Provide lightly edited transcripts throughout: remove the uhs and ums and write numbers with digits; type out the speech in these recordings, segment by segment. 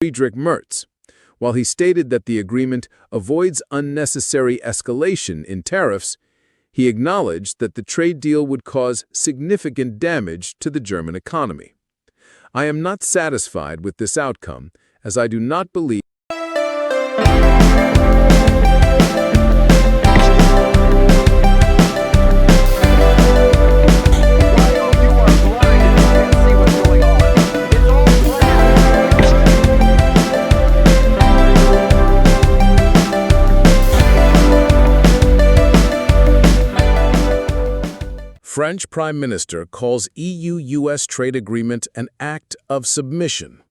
Friedrich Merz, while he stated that the agreement avoids unnecessary escalation in tariffs, he acknowledged that the trade deal would cause significant damage to the German economy. I am not satisfied with this outcome, as I do not believe French Prime Minister calls EU-US trade agreement an act of submission.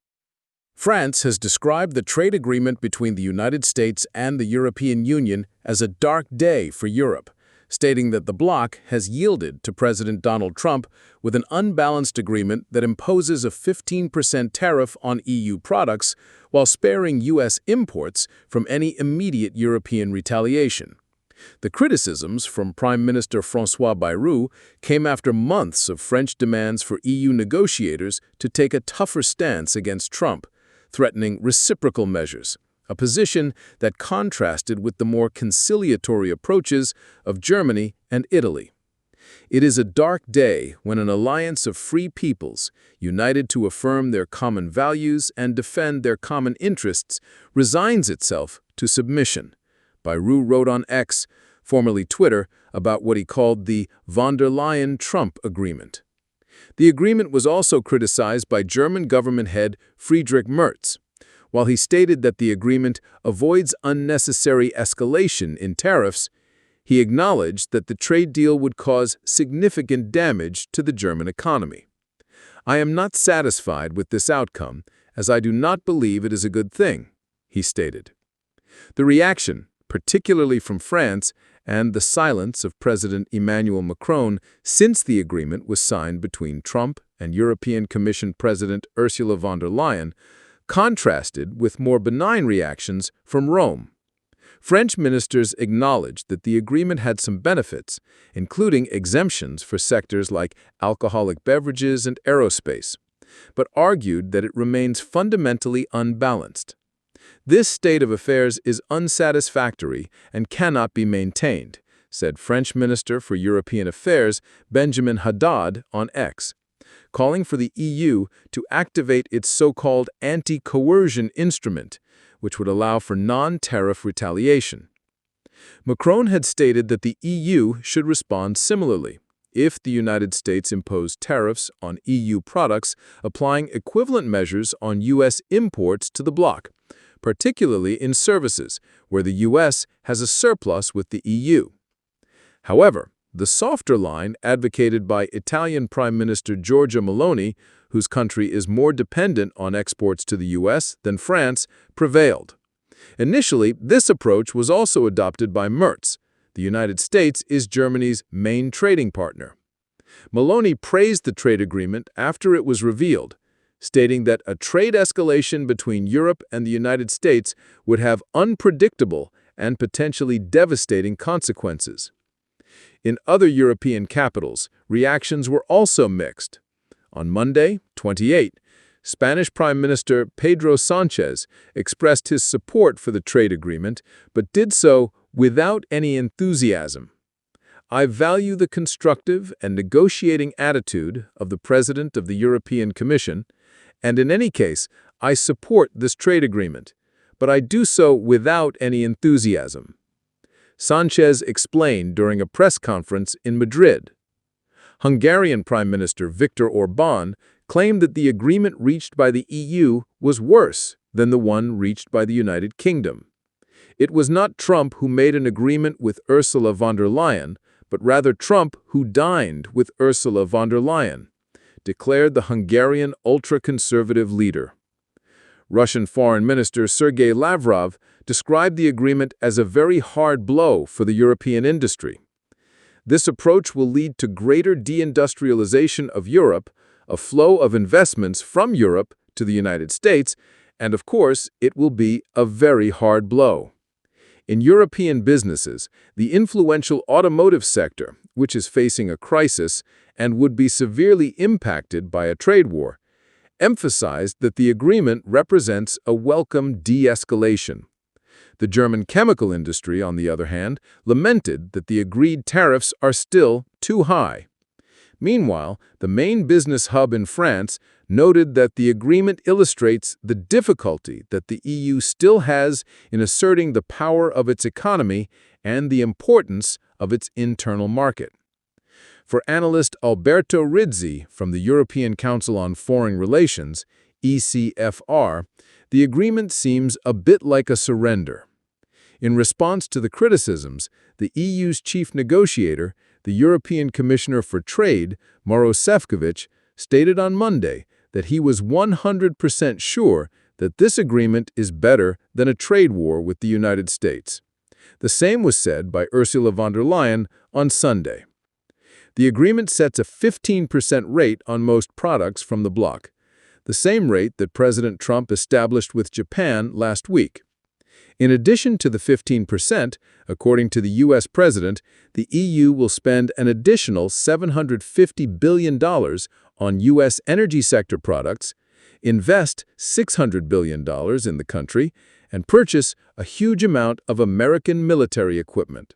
France has described the trade agreement between the United States and the European Union as a dark day for Europe, stating that the bloc has yielded to President Donald Trump with an unbalanced agreement that imposes a 15% tariff on EU products while sparing US imports from any immediate European retaliation. The criticisms from Prime Minister François Bayrou came after months of French demands for EU negotiators to take a tougher stance against Trump, threatening reciprocal measures, a position that contrasted with the more conciliatory approaches of Germany and Italy. It is a dark day when an alliance of free peoples, united to affirm their common values and defend their common interests, resigns itself to submission. Bayrou wrote on X, formerly Twitter, about what he called the von der Leyen-Trump agreement. The agreement was also criticized by German government head Friedrich Merz, while he stated that the agreement avoids unnecessary escalation in tariffs. He acknowledged that the trade deal would cause significant damage to the German economy. I am not satisfied with this outcome, as I do not believe it is a good thing, he stated. The reaction, particularly from France, and the silence of President Emmanuel Macron since the agreement was signed between Trump and European Commission President Ursula von der Leyen, contrasted with more benign reactions from Rome. French ministers acknowledged that the agreement had some benefits, including exemptions for sectors like alcoholic beverages and aerospace, but argued that it remains fundamentally unbalanced. This state of affairs is unsatisfactory and cannot be maintained, said French Minister for European Affairs Benjamin Haddad on X, calling for the EU to activate its so-called anti-coercion instrument, which would allow for non-tariff retaliation. Macron had stated that the EU should respond similarly if the United States imposed tariffs on EU products, applying equivalent measures on US imports to the bloc, particularly in services, where the US has a surplus with the EU. However, the softer line advocated by Italian Prime Minister Giorgia Meloni, whose country is more dependent on exports to the US than France, prevailed. Initially, this approach was also adopted by Merz. The United States is Germany's main trading partner. Meloni praised the trade agreement after it was revealed, stating that a trade escalation between Europe and the United States would have unpredictable and potentially devastating consequences. In other European capitals, reactions were also mixed. On Monday, 28, Spanish Prime Minister Pedro Sánchez expressed his support for the trade agreement, but did so without any enthusiasm. I value the constructive and negotiating attitude of the President of the European Commission, and in any case, I support this trade agreement, but I do so without any enthusiasm. Sánchez explained during a press conference in Madrid. Hungarian Prime Minister Viktor Orbán claimed that the agreement reached by the EU was worse than the one reached by the United Kingdom. It was not Trump who made an agreement with Ursula von der Leyen, but rather Trump who dined with Ursula von der Leyen, declared the Hungarian ultra-conservative leader. Russian Foreign Minister Sergei Lavrov described the agreement as a very hard blow for the European industry. This approach will lead to greater deindustrialization of Europe, a flow of investments from Europe to the United States, and of course, it will be a very hard blow. In European businesses, the influential automotive sector, which is facing a crisis and would be severely impacted by a trade war, emphasized that the agreement represents a welcome de-escalation. The German chemical industry, on the other hand, lamented that the agreed tariffs are still too high. Meanwhile, the main business hub in France noted that the agreement illustrates the difficulty that the EU still has in asserting the power of its economy and the importance of its internal market. For analyst Alberto Rizzi from the European Council on Foreign Relations, ECFR, the agreement seems a bit like a surrender. In response to the criticisms, the EU's chief negotiator, the European Commissioner for Trade, Maroš Šefčovič, stated on Monday that he was 100% sure that this agreement is better than a trade war with the United States. The same was said by Ursula von der Leyen on Sunday. The agreement sets a 15% rate on most products from the bloc, the same rate that President Trump established with Japan last week. In addition to the 15%, according to the U.S. president, the EU will spend an additional $750 billion on U.S. energy sector products, invest $600 billion in the country, and purchase a huge amount of American military equipment.